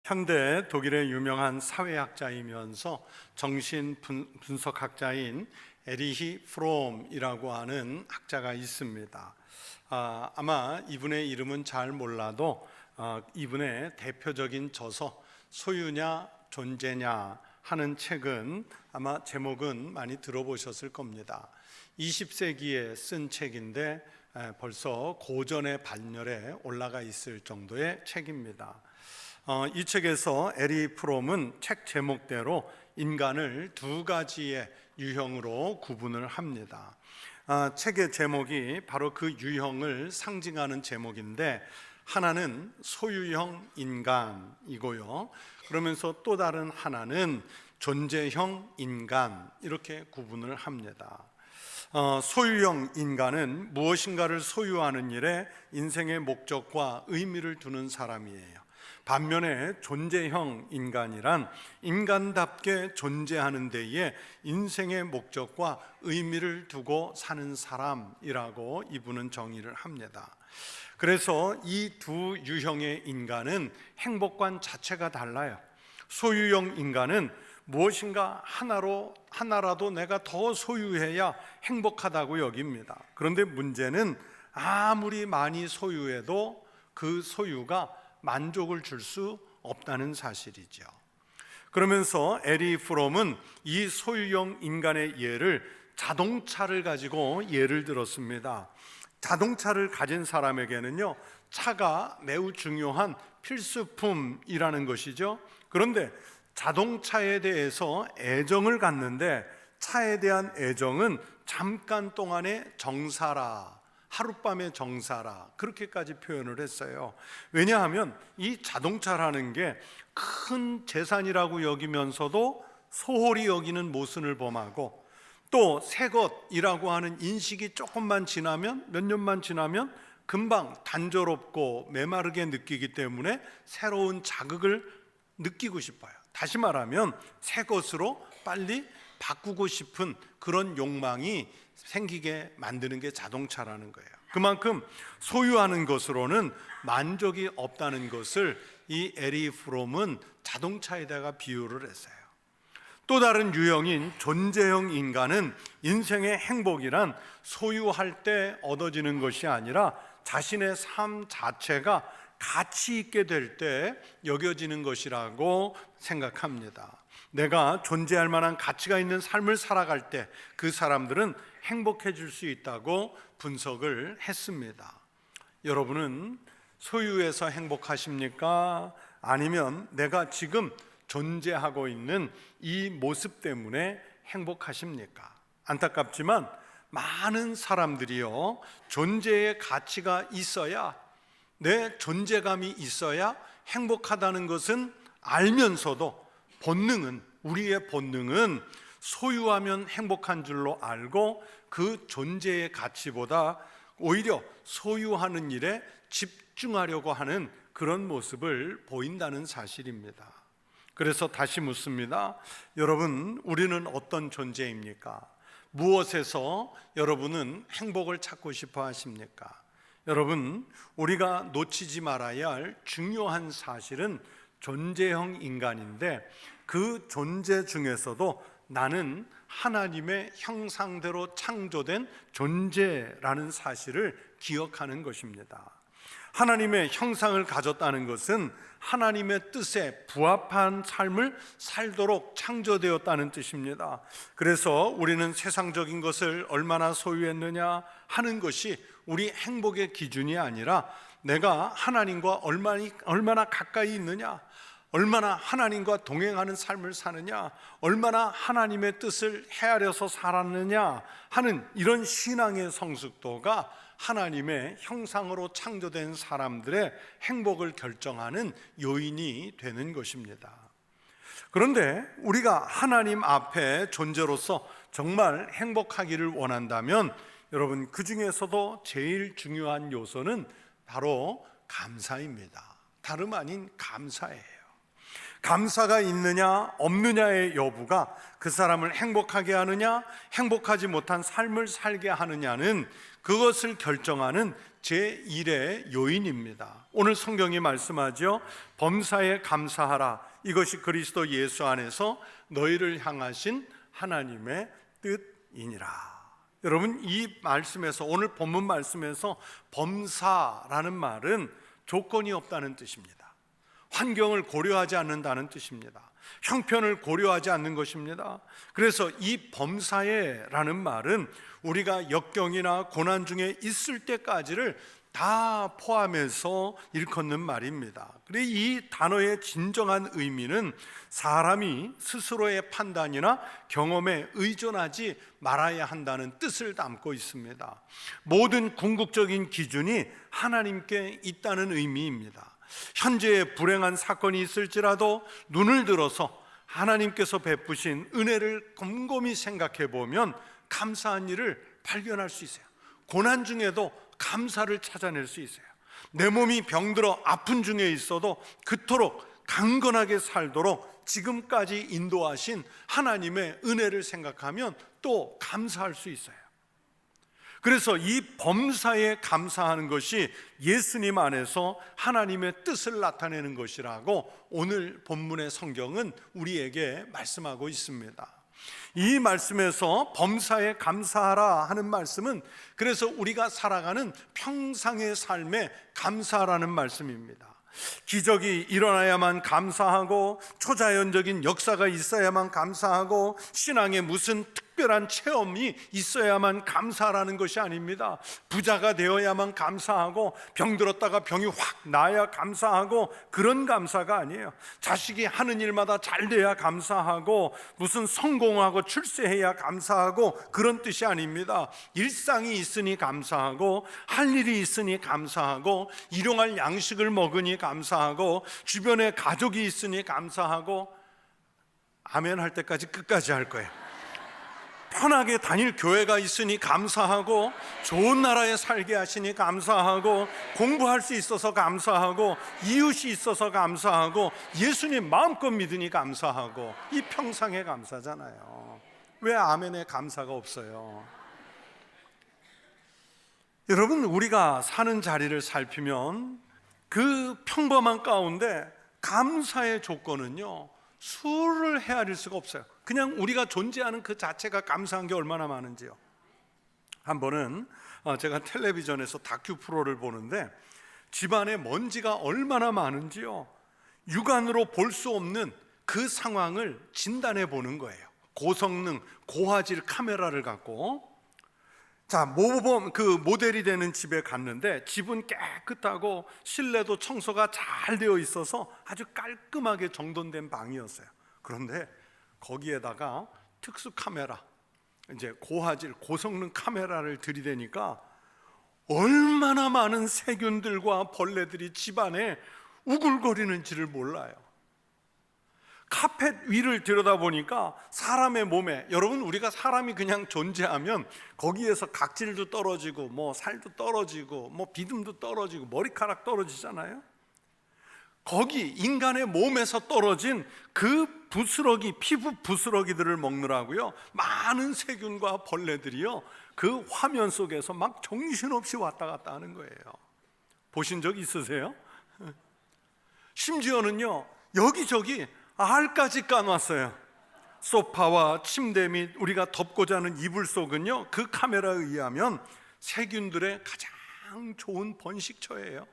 현대 독일의 유명한 사회학자이면서 정신 분석학자인 에리히 프롬이라고 하는 학자가 있습니다. 아마 이분의 이름은 잘 몰라도 이분의 대표적인 저서 소유냐 존재냐 하는 책은 아마 제목은 많이 들어보셨을 겁니다. 20세기에 쓴 책인데 벌써 고전의 반열에 올라가 있을 정도의 책입니다. 이 책에서 에리 프롬은 책 제목대로 인간을 두 가지의 유형으로 구분을 합니다. 책의 제목이 바로 그 유형을 상징하는 제목인데, 하나는 소유형 인간이고요, 그러면서 또 다른 하나는 존재형 인간, 이렇게 구분을 합니다. 소유형 인간은 무엇인가를 소유하는 일에 인생의 목적과 의미를 두는 사람이에요. 반면에 존재형 인간이란 인간답게 존재하는 데에 인생의 목적과 의미를 두고 사는 사람이라고 이분은 정의를 합니다. 그래서 이 두 유형의 인간은 행복관 자체가 달라요. 소유형 인간은 무엇인가 하나라도 내가 더 소유해야 행복하다고 여깁니다. 그런데 문제는 아무리 많이 소유해도 그 소유가 만족을 줄 수 없다는 사실이죠. 그러면서 에리 프롬은 이 소유형 인간의 예를 자동차를 가지고 예를 들었습니다. 자동차를 가진 사람에게는요, 차가 매우 중요한 필수품이라는 것이죠. 그런데 자동차에 대해서 애정을 갖는데 차에 대한 애정은 잠깐 동안의 정사라, 하룻밤의 정사라, 그렇게까지 표현을 했어요. 왜냐하면 이 자동차라는 게 큰 재산이라고 여기면서도 소홀히 여기는 모순을 범하고, 또 새 것이라고 하는 인식이 조금만 지나면, 몇 년만 지나면 금방 단조롭고 메마르게 느끼기 때문에 새로운 자극을 느끼고 싶어요. 다시 말하면 새 것으로 빨리 바꾸고 싶은 그런 욕망이 생기게 만드는 게 자동차라는 거예요. 그만큼 소유하는 것으로는 만족이 없다는 것을 이 에리 프롬은 자동차에다가 비유를 했어요. 또 다른 유형인 존재형 인간은 인생의 행복이란 소유할 때 얻어지는 것이 아니라 자신의 삶 자체가 가치 있게 될 때 여겨지는 것이라고 생각합니다. 내가 존재할 만한 가치가 있는 삶을 살아갈 때 그 사람들은 행복해질 수 있다고 분석을 했습니다. 여러분은 소유해서 행복하십니까? 아니면 내가 지금 존재하고 있는 이 모습 때문에 행복하십니까? 안타깝지만 많은 사람들이요, 존재의 가치가 있어야, 내 존재감이 있어야 행복하다는 것은 알면서도 우리의 본능은 소유하면 행복한 줄로 알고 그 존재의 가치보다 오히려 소유하는 일에 집중하려고 하는 그런 모습을 보인다는 사실입니다. 그래서 다시 묻습니다. 여러분, 우리는 어떤 존재입니까? 무엇에서 여러분은 행복을 찾고 싶어 하십니까? 여러분, 우리가 놓치지 말아야 할 중요한 사실은 존재형 인간인데, 그 존재 중에서도 나는 하나님의 형상대로 창조된 존재라는 사실을 기억하는 것입니다. 하나님의 형상을 가졌다는 것은 하나님의 뜻에 부합한 삶을 살도록 창조되었다는 뜻입니다. 그래서 우리는 세상적인 것을 얼마나 소유했느냐 하는 것이 우리 행복의 기준이 아니라, 내가 하나님과 얼마나 가까이 있느냐, 얼마나 하나님과 동행하는 삶을 사느냐, 얼마나 하나님의 뜻을 헤아려서 살았느냐 하는 이런 신앙의 성숙도가 하나님의 형상으로 창조된 사람들의 행복을 결정하는 요인이 되는 것입니다. 그런데 우리가 하나님 앞에 존재로서 정말 행복하기를 원한다면, 여러분, 그 중에서도 제일 중요한 요소는 바로 감사입니다. 다름 아닌 감사예요. 감사가 있느냐 없느냐의 여부가 그 사람을 행복하게 하느냐 행복하지 못한 삶을 살게 하느냐는 그것을 결정하는 제1의 요인입니다. 오늘 성경이 말씀하죠. 범사에 감사하라. 이것이 그리스도 예수 안에서 너희를 향하신 하나님의 뜻이니라. 여러분, 이 말씀에서, 오늘 본문 말씀에서 범사라는 말은 조건이 없다는 뜻입니다. 환경을 고려하지 않는다는 뜻입니다. 형편을 고려하지 않는 것입니다. 그래서 이 범사에라는 말은 우리가 역경이나 고난 중에 있을 때까지를 다 포함해서 일컫는 말입니다. 그리고 이 단어의 진정한 의미는 사람이 스스로의 판단이나 경험에 의존하지 말아야 한다는 뜻을 담고 있습니다. 모든 궁극적인 기준이 하나님께 있다는 의미입니다. 현재의 불행한 사건이 있을지라도 눈을 들어서 하나님께서 베푸신 은혜를 곰곰이 생각해 보면 감사한 일을 발견할 수 있어요. 고난 중에도 감사를 찾아낼 수 있어요. 내 몸이 병들어 아픈 중에 있어도 그토록 강건하게 살도록 지금까지 인도하신 하나님의 은혜를 생각하면 또 감사할 수 있어요. 그래서 이 범사에 감사하는 것이 예수님 안에서 하나님의 뜻을 나타내는 것이라고 오늘 본문의 성경은 우리에게 말씀하고 있습니다. 이 말씀에서 범사에 감사하라 하는 말씀은 그래서 우리가 살아가는 평상의 삶에 감사하라는 말씀입니다. 기적이 일어나야만 감사하고 초자연적인 역사가 있어야만 감사하고 신앙에 무슨 특별한 체험이 있어야만 감사라는 것이 아닙니다. 부자가 되어야만 감사하고 병들었다가 병이 확 나야 감사하고 그런 감사가 아니에요. 자식이 하는 일마다 잘 돼야 감사하고 무슨 성공하고 출세해야 감사하고 그런 뜻이 아닙니다. 일상이 있으니 감사하고 할 일이 있으니 감사하고 일용할 양식을 먹으니 감사하고 주변에 가족이 있으니 감사하고 아멘 할 때까지 끝까지 할 거예요. 편하게 다닐 교회가 있으니 감사하고 좋은 나라에 살게 하시니 감사하고 공부할 수 있어서 감사하고 이웃이 있어서 감사하고 예수님 마음껏 믿으니 감사하고 이 평상의 감사잖아요. 왜 아멘에 감사가 없어요? 여러분, 우리가 사는 자리를 살피면 그 평범한 가운데 감사의 조건은요 수를 헤아릴 수가 없어요. 그냥 우리가 존재하는 그 자체가 감사한 게 얼마나 많은지요. 한 번은 제가 텔레비전에서 다큐 프로를 보는데 집안에 먼지가 얼마나 많은지요 육안으로 볼 수 없는 그 상황을 진단해 보는 거예요. 고성능 고화질 카메라를 갖고 자, 모범 그 모델이 되는 집에 갔는데 집은 깨끗하고 실내도 청소가 잘 되어 있어서 아주 깔끔하게 정돈된 방이었어요. 그런데 거기에다가 특수 카메라, 이제 고화질 고성능 카메라를 들이대니까 얼마나 많은 세균들과 벌레들이 집안에 우글거리는지를 몰라요. 카펫 위를 들여다보니까 사람의 몸에, 여러분 우리가 사람이 그냥 존재하면 거기에서 각질도 떨어지고 뭐 살도 떨어지고 뭐 비듬도 떨어지고 머리카락 떨어지잖아요. 거기 인간의 몸에서 떨어진 그 부스러기, 피부 부스러기들을 먹느라고요 많은 세균과 벌레들이요 그 화면 속에서 막 정신없이 왔다 갔다 하는 거예요. 보신 적 있으세요? 심지어는요 여기저기 알까지 까놨어요. 소파와 침대 및 우리가 덮고 자는 이불 속은요 그 카메라에 의하면 세균들의 가장 좋은 번식처예요.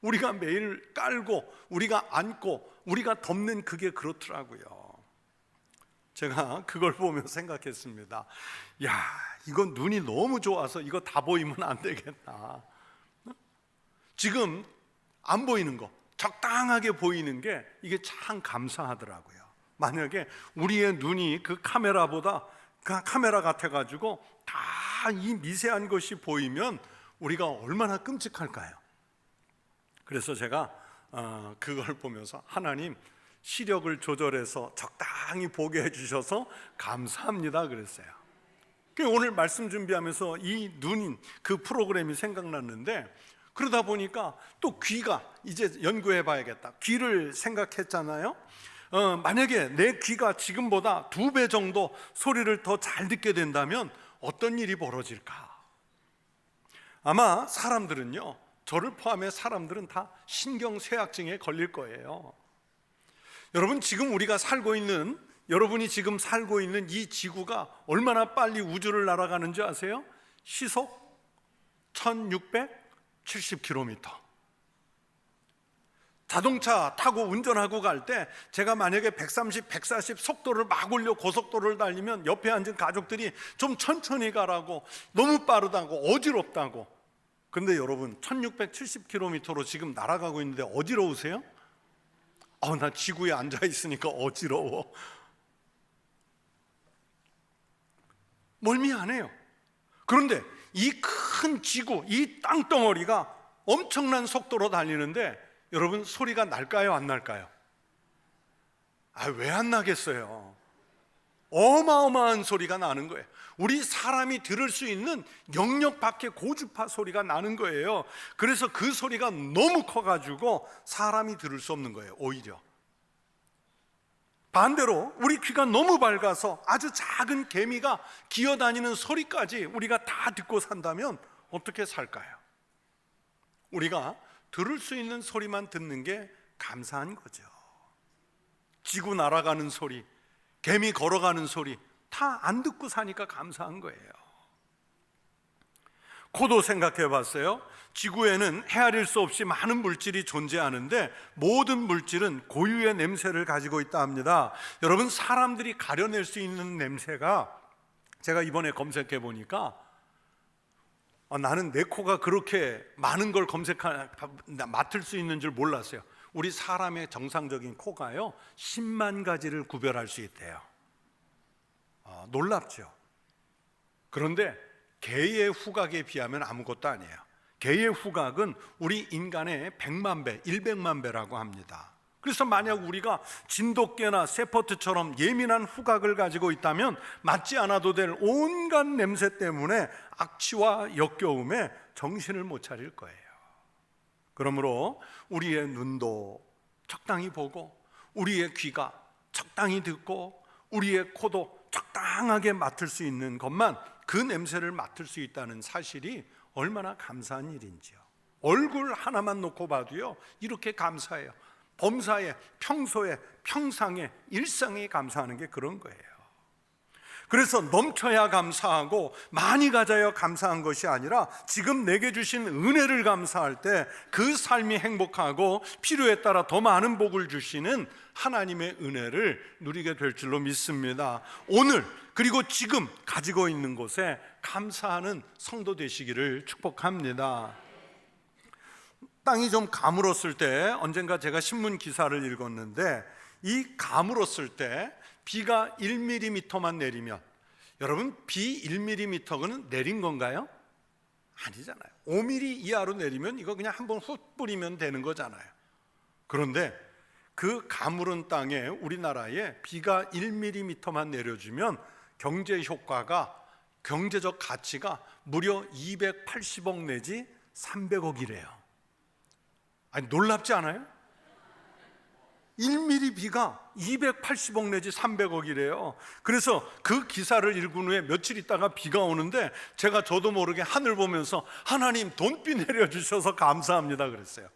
우리가 매일 깔고 우리가 안고 우리가 덮는 그게 그렇더라고요. 제가 그걸 보며 생각했습니다. 야, 이건 눈이 너무 좋아서 이거 다 보이면 안 되겠다. 지금 안 보이는 거 적당하게 보이는 게 이게 참 감사하더라고요. 만약에 우리의 눈이 그 카메라보다 그 카메라 같아가지고 다 이 미세한 것이 보이면 우리가 얼마나 끔찍할까요? 그래서 제가 그걸 보면서 하나님 시력을 조절해서 적당히 보게 해주셔서 감사합니다 그랬어요. 오늘 말씀 준비하면서 이 눈인 그 프로그램이 생각났는데 그러다 보니까 또 귀가 이제 연구해 봐야겠다. 귀를 생각했잖아요. 만약에 내 귀가 지금보다 2배 정도 소리를 더 잘 듣게 된다면 어떤 일이 벌어질까? 아마 사람들은요, 저를 포함해 사람들은 다 신경쇠약증에 걸릴 거예요. 여러분, 여러분이 지금 살고 있는 이 지구가 얼마나 빨리 우주를 날아가는지 아세요? 시속 1670km. 자동차 타고 운전하고 갈 때 제가 만약에 130, 140 속도를 막 올려 고속도로를 달리면 옆에 앉은 가족들이 좀 천천히 가라고, 너무 빠르다고, 어지럽다고. 근데 여러분, 1670km로 지금 날아가고 있는데 어지러우세요? 나 지구에 앉아 있으니까 어지러워. 멀미하네요. 그런데 이 큰 지구, 이 땅덩어리가 엄청난 속도로 달리는데 여러분, 소리가 날까요, 안 날까요? 왜 안 나겠어요? 어마어마한 소리가 나는 거예요. 우리 사람이 들을 수 있는 영역 밖의 고주파 소리가 나는 거예요. 그래서 그 소리가 너무 커가지고 사람이 들을 수 없는 거예요. 오히려 반대로 우리 귀가 너무 밝아서 아주 작은 개미가 기어다니는 소리까지 우리가 다 듣고 산다면 어떻게 살까요? 우리가 들을 수 있는 소리만 듣는 게 감사한 거죠. 지구 날아가는 소리, 개미 걸어가는 소리 다 안 듣고 사니까 감사한 거예요. 코도 생각해 봤어요. 지구에는 헤아릴 수 없이 많은 물질이 존재하는데 모든 물질은 고유의 냄새를 가지고 있다 합니다. 여러분, 사람들이 가려낼 수 있는 냄새가, 제가 이번에 검색해 보니까 나는 내 코가 그렇게 많은 걸 맡을 수 있는 줄 몰랐어요. 우리 사람의 정상적인 코가요 10만 가지를 구별할 수 있대요. 놀랍죠. 그런데 개의 후각에 비하면 아무것도 아니에요. 개의 후각은 우리 인간의 100만 배, 100만 배라고 합니다. 그래서 만약 우리가 진돗개나 세포트처럼 예민한 후각을 가지고 있다면 맡지 않아도 될 온갖 냄새 때문에 악취와 역겨움에 정신을 못 차릴 거예요. 그러므로 우리의 눈도 적당히 보고, 우리의 귀가 적당히 듣고, 우리의 코도 적당하게 맡을 수 있는 것만, 그 냄새를 맡을 수 있다는 사실이 얼마나 감사한 일인지요. 얼굴 하나만 놓고 봐도요 이렇게 감사해요. 범사에, 평소에, 평상에, 일상에 감사하는 게 그런 거예요. 그래서 넘쳐야 감사하고 많이 가져야 감사한 것이 아니라 지금 내게 주신 은혜를 감사할 때 그 삶이 행복하고 필요에 따라 더 많은 복을 주시는 하나님의 은혜를 누리게 될 줄로 믿습니다. 오늘 그리고 지금 가지고 있는 곳에 감사하는 성도 되시기를 축복합니다. 땅이 좀 가물었을 때, 언젠가 제가 신문 기사를 읽었는데, 이 가물었을 때 비가 1mm만 내리면, 여러분, 비 1mm는 내린 건가요? 아니잖아요. 5mm 이하로 내리면 이거 그냥 한번 훅 뿌리면 되는 거잖아요. 그런데 그 가물은 땅에 우리나라에 비가 1mm만 내려주면 경제적 가치가 무려 280억 내지 300억이래요. 아니, 놀랍지 않아요? 1mm 비가 280억 내지 300억이래요. 그래서 그 기사를 읽은 후에 며칠 있다가 비가 오는데 저도 모르게 하늘 보면서 하나님, 돈비 내려주셔서 감사합니다 그랬어요.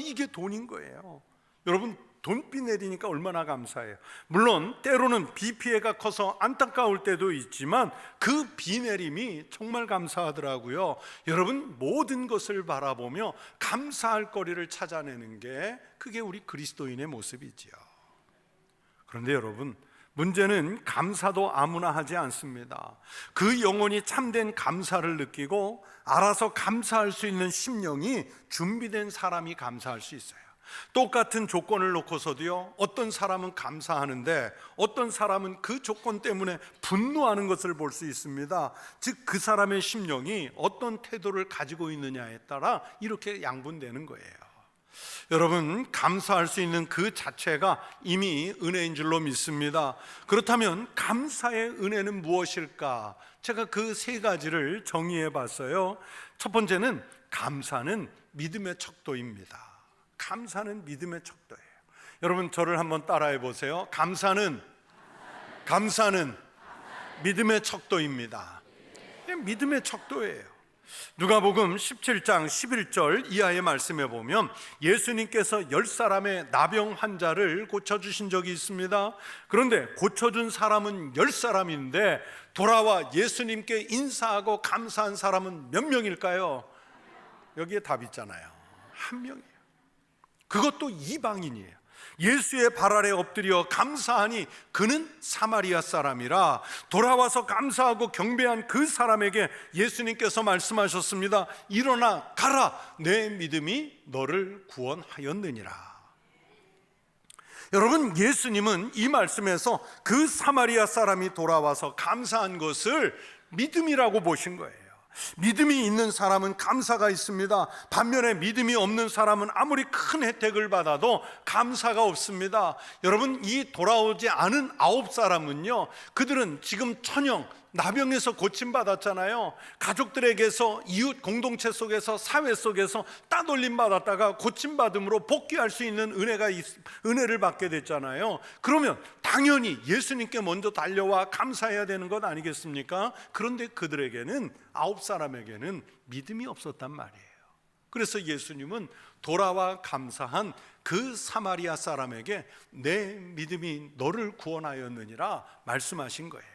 이게 돈인 거예요. 여러분, 돈비 내리니까 얼마나 감사해요. 물론 때로는 비 피해가 커서 안타까울 때도 있지만 그 비 내림이 정말 감사하더라고요. 여러분, 모든 것을 바라보며 감사할 거리를 찾아내는 게 그게 우리 그리스도인의 모습이지요. 그런데 여러분, 문제는 감사도 아무나 하지 않습니다. 그 영혼이 참된 감사를 느끼고 알아서 감사할 수 있는 심령이 준비된 사람이 감사할 수 있어요. 똑같은 조건을 놓고서도요, 어떤 사람은 감사하는데 어떤 사람은 그 조건 때문에 분노하는 것을 볼 수 있습니다. 즉, 그 사람의 심령이 어떤 태도를 가지고 있느냐에 따라 이렇게 양분되는 거예요. 여러분, 감사할 수 있는 그 자체가 이미 은혜인 줄로 믿습니다. 그렇다면 감사의 은혜는 무엇일까? 제가 그 세 가지를 정의해 봤어요. 첫 번째는 감사는 믿음의 척도입니다. 감사는 믿음의 척도예요. 여러분, 저를 한번 따라해 보세요. 감사는 믿음의 척도입니다. 믿음의 척도예요. 누가복음 17장 11절 이하의 말씀에 보면 예수님께서 10사람의 나병 환자를 고쳐주신 적이 있습니다. 그런데 고쳐준 사람은 10사람인데 돌아와 예수님께 인사하고 감사한 사람은 몇 명일까요? 여기에 답 있잖아요. 한 명이에요. 그것도 이방인이에요. 예수의 발 아래 엎드려 감사하니 그는 사마리아 사람이라. 돌아와서 감사하고 경배한 그 사람에게 예수님께서 말씀하셨습니다. 일어나 가라, 내 믿음이 너를 구원하였느니라. 여러분, 예수님은 이 말씀에서 그 사마리아 사람이 돌아와서 감사한 것을 믿음이라고 보신 거예요. 믿음이 있는 사람은 감사가 있습니다. 반면에 믿음이 없는 사람은 아무리 큰 혜택을 받아도 감사가 없습니다. 여러분, 이 돌아오지 않은 9사람은요, 그들은 지금 천영 나병에서 고침받았잖아요. 가족들에게서, 이웃 공동체 속에서, 사회 속에서 따돌림 받았다가 고침받음으로 복귀할 수 있는 은혜를 받게 됐잖아요. 그러면 당연히 예수님께 먼저 달려와 감사해야 되는 것 아니겠습니까? 그런데 그들에게는 9사람에게는 믿음이 없었단 말이에요. 그래서 예수님은 돌아와 감사한 그 사마리아 사람에게 내 믿음이 너를 구원하였느니라 말씀하신 거예요.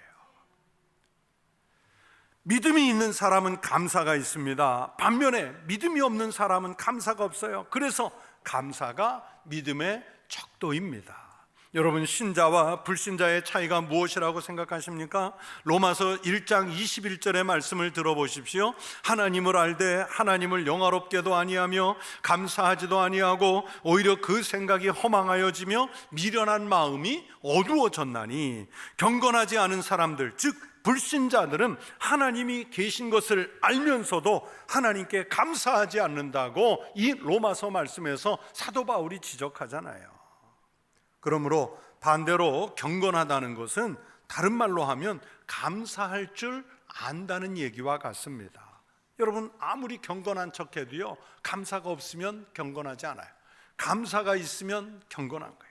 믿음이 있는 사람은 감사가 있습니다. 반면에 믿음이 없는 사람은 감사가 없어요. 그래서 감사가 믿음의 척도입니다. 여러분, 신자와 불신자의 차이가 무엇이라고 생각하십니까? 로마서 1장 21절의 말씀을 들어보십시오. 하나님을 알되 하나님을 영화롭게도 아니하며 감사하지도 아니하고 오히려 그 생각이 허망하여지며 미련한 마음이 어두워졌나니, 경건하지 않은 사람들, 즉 불신자들은 하나님이 계신 것을 알면서도 하나님께 감사하지 않는다고 이 로마서 말씀에서 사도 바울이 지적하잖아요. 그러므로 반대로 경건하다는 것은 다른 말로 하면 감사할 줄 안다는 얘기와 같습니다. 여러분, 아무리 경건한 척해도요, 감사가 없으면 경건하지 않아요. 감사가 있으면 경건한 거예요.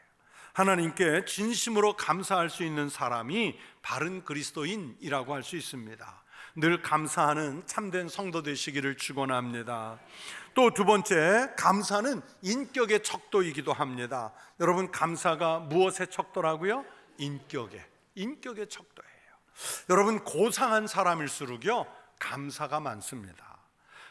하나님께 진심으로 감사할 수 있는 사람이 바른 그리스도인이라고 할 수 있습니다. 늘 감사하는 참된 성도 되시기를 축원합니다. 또 두 번째, 감사는 인격의 척도이기도 합니다. 여러분, 감사가 무엇의 척도라고요? 인격의 척도예요. 여러분, 고상한 사람일수록요 감사가 많습니다.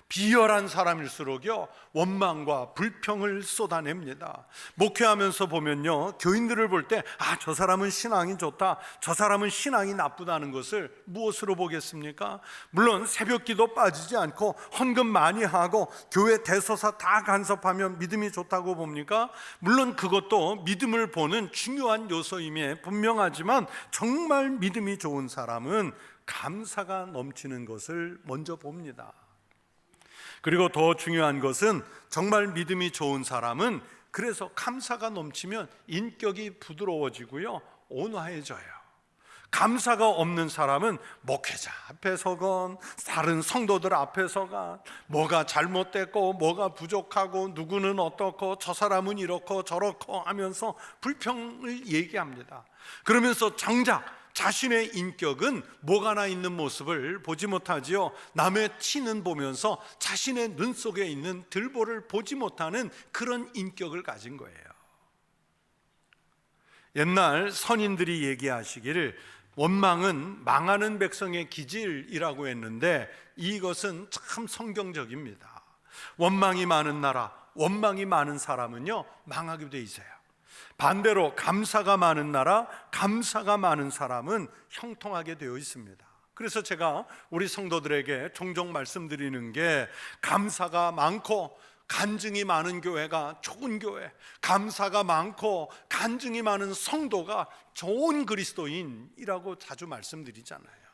비열한 사람일수록요 원망과 불평을 쏟아냅니다. 목회하면서 보면요, 교인들을 볼 때 저 사람은 신앙이 좋다, 저 사람은 신앙이 나쁘다는 것을 무엇으로 보겠습니까? 물론 새벽기도 빠지지 않고 헌금 많이 하고 교회 대소사 다 간섭하면 믿음이 좋다고 봅니까? 물론 그것도 믿음을 보는 중요한 요소임에 분명하지만, 정말 믿음이 좋은 사람은 감사가 넘치는 것을 먼저 봅니다. 그리고 더 중요한 것은, 정말 믿음이 좋은 사람은 그래서 감사가 넘치면 인격이 부드러워지고요 온화해져요. 감사가 없는 사람은 목회자 앞에서건 다른 성도들 앞에서건 뭐가 잘못됐고 뭐가 부족하고 누구는 어떻고 저 사람은 이렇고 저렇고 하면서 불평을 얘기합니다. 그러면서 정작 자신의 인격은 뭐가나 있는 모습을 보지 못하지요. 남의 티는 보면서 자신의 눈 속에 있는 들보를 보지 못하는 그런 인격을 가진 거예요. 옛날 선인들이 얘기하시기를 원망은 망하는 백성의 기질이라고 했는데, 이것은 참 성경적입니다. 원망이 많은 나라, 원망이 많은 사람은요 망하게 돼 있어요. 반대로 감사가 많은 나라, 감사가 많은 사람은 형통하게 되어 있습니다. 그래서 제가 우리 성도들에게 종종 말씀드리는 게, 감사가 많고 간증이 많은 교회가 좋은 교회, 감사가 많고 간증이 많은 성도가 좋은 그리스도인이라고 자주 말씀드리잖아요.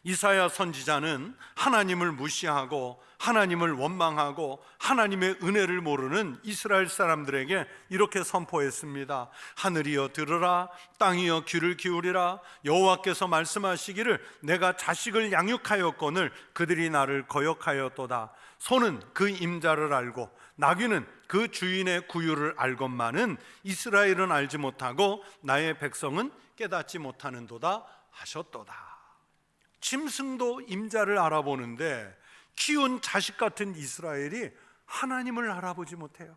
이사야 선지자는 하나님을 무시하고 하나님을 원망하고 하나님의 은혜를 모르는 이스라엘 사람들에게 이렇게 선포했습니다. 하늘이여 들으라, 땅이여 귀를 기울이라. 여호와께서 말씀하시기를 내가 자식을 양육하였거늘 그들이 나를 거역하였도다. 소는 그 임자를 알고 나귀는 그 주인의 구유를 알건만은 이스라엘은 알지 못하고 나의 백성은 깨닫지 못하는도다 하셨도다. 짐승도 임자를 알아보는데 키운 자식 같은 이스라엘이 하나님을 알아보지 못해요.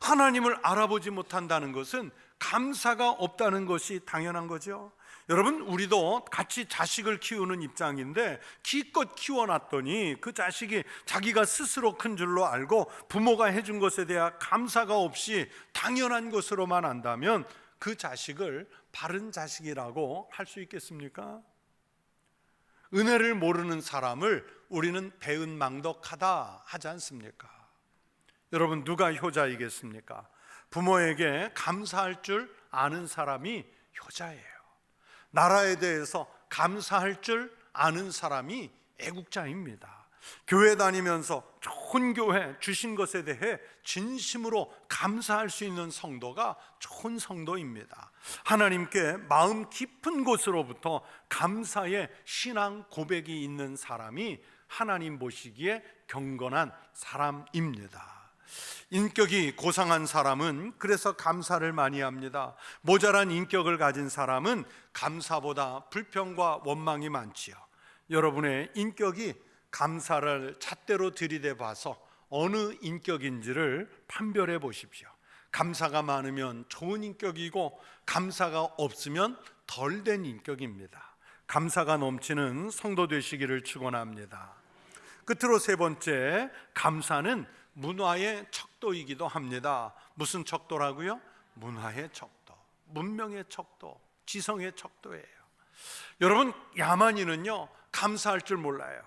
하나님을 알아보지 못한다는 것은 감사가 없다는 것이 당연한 거죠. 여러분, 우리도 같이 자식을 키우는 입장인데 기껏 키워놨더니 그 자식이 자기가 스스로 큰 줄로 알고 부모가 해준 것에 대한 감사가 없이 당연한 것으로만 안다면 그 자식을 바른 자식이라고 할 수 있겠습니까? 은혜를 모르는 사람을 우리는 배은망덕하다 하지 않습니까? 여러분, 누가 효자이겠습니까? 부모에게 감사할 줄 아는 사람이 효자예요. 나라에 대해서 감사할 줄 아는 사람이 애국자입니다. 교회 다니면서 좋은 교회 주신 것에 대해 진심으로 감사할 수 있는 성도가 좋은 성도입니다. 하나님께 마음 깊은 곳으로부터 감사의 신앙 고백이 있는 사람이 하나님 보시기에 경건한 사람입니다. 인격이 고상한 사람은 그래서 감사를 많이 합니다. 모자란 인격을 가진 사람은 감사보다 불평과 원망이 많지요. 여러분의 인격이 감사를 잣대로 들이대 봐서 어느 인격인지를 판별해 보십시오. 감사가 많으면 좋은 인격이고 감사가 없으면 덜된 인격입니다. 감사가 넘치는 성도 되시기를 축원합니다. 끝으로 세 번째, 감사는 문화의 척도이기도 합니다. 무슨 척도라고요? 문화의 척도, 문명의 척도, 지성의 척도예요. 여러분, 야만인은요 감사할 줄 몰라요.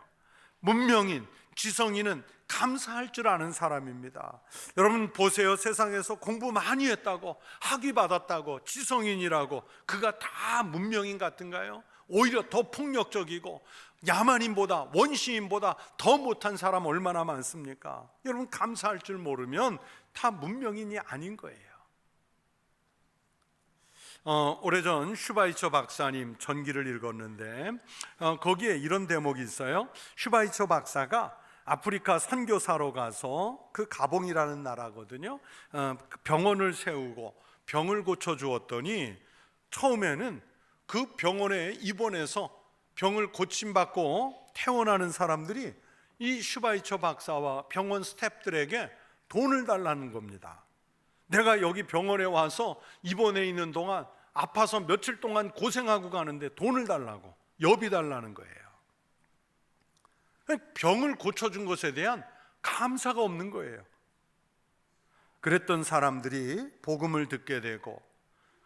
문명인, 지성인은 감사할 줄 아는 사람입니다. 여러분 보세요. 세상에서 공부 많이 했다고, 학위 받았다고, 지성인이라고 그가 다 문명인 같은가요? 오히려 더 폭력적이고 야만인보다, 원시인보다 더 못한 사람 얼마나 많습니까? 여러분, 감사할 줄 모르면 다 문명인이 아닌 거예요. 오래전 슈바이처 박사님 전기를 읽었는데 거기에 이런 대목이 있어요. 슈바이처 박사가 아프리카 선교사로 가서 그 가봉이라는 나라거든요. 병원을 세우고 병을 고쳐주었더니 처음에는 그 병원에 입원해서 병을 고침받고 퇴원하는 사람들이 이 슈바이처 박사와 병원 스태프들에게 돈을 달라는 겁니다. 내가 여기 병원에 와서 입원해 있는 동안 아파서 며칠 동안 고생하고 가는데 돈을 달라고, 여비 달라는 거예요. 병을 고쳐준 것에 대한 감사가 없는 거예요. 그랬던 사람들이 복음을 듣게 되고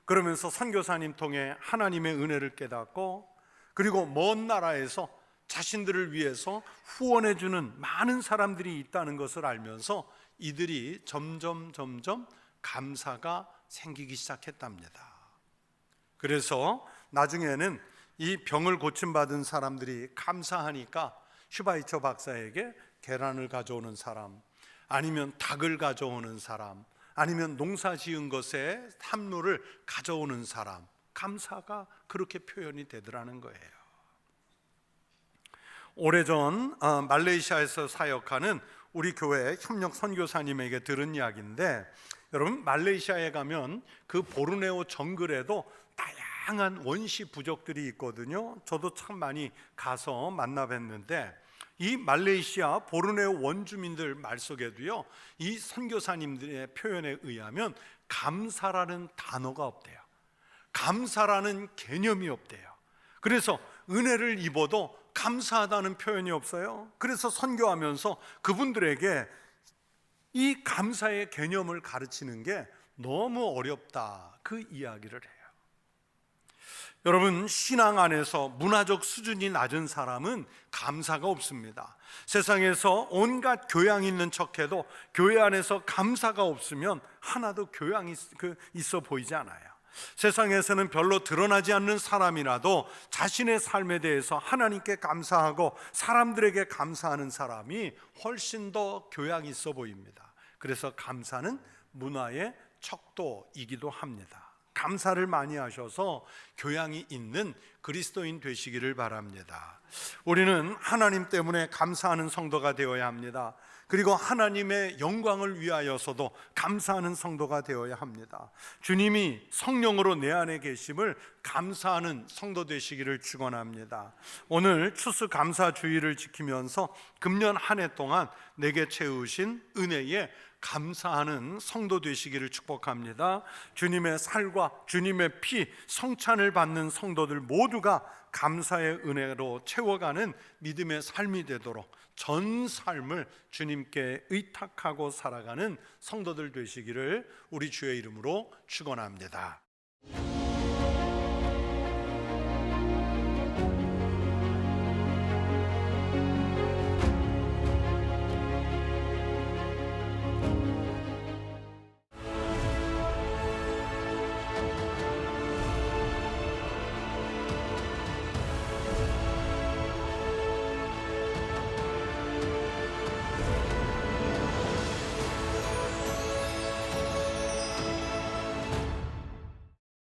그러면서 선교사님 통해 하나님의 은혜를 깨닫고 그리고 먼 나라에서 자신들을 위해서 후원해 주는 많은 사람들이 있다는 것을 알면서 이들이 점점 감사가 생기기 시작했답니다. 그래서 나중에는 이 병을 고침받은 사람들이 감사하니까 슈바이처 박사에게 계란을 가져오는 사람, 아니면 닭을 가져오는 사람, 아니면 농사 지은 것에 함로를 가져오는 사람, 감사가 그렇게 표현이 되더라는 거예요. 오래전 말레이시아에서 사역하는 우리 교회 협력 선교사님에게 들은 이야기인데, 여러분 말레이시아에 가면 그 보르네오 정글에도 다양한 원시 부족들이 있거든요. 저도 참 많이 가서 만나 뵀는데 이 말레이시아 보르네오 원주민들 말 속에도요, 이 선교사님들의 표현에 의하면 감사라는 단어가 없대요. 감사라는 개념이 없대요. 그래서 은혜를 입어도 감사하다는 표현이 없어요. 그래서 선교하면서 그분들에게 이 감사의 개념을 가르치는 게 너무 어렵다, 그 이야기를 해요. 여러분, 신앙 안에서 문화적 수준이 낮은 사람은 감사가 없습니다. 세상에서 온갖 교양 있는 척해도 교회 안에서 감사가 없으면 하나도 교양이 있어 보이지 않아요. 세상에서는 별로 드러나지 않는 사람이라도 자신의 삶에 대해서 하나님께 감사하고 사람들에게 감사하는 사람이 훨씬 더 교양이 있어 보입니다. 그래서 감사는 문화의 척도이기도 합니다. 감사를 많이 하셔서 교양이 있는 그리스도인 되시기를 바랍니다. 우리는 하나님 때문에 감사하는 성도가 되어야 합니다. 그리고 하나님의 영광을 위하여서도 감사하는 성도가 되어야 합니다. 주님이 성령으로 내 안에 계심을 감사하는 성도 되시기를 축원합니다. 오늘 추수감사주의를 지키면서 금년 한 해 동안 내게 채우신 은혜에 감사하는 성도 되시기를 축복합니다. 주님의 살과 주님의 피 성찬을 받는 성도들 모두가 감사의 은혜로 채워가는 믿음의 삶이 되도록 전 삶을 주님께 의탁하고 살아가는 성도들 되시기를 우리 주의 이름으로 축원합니다.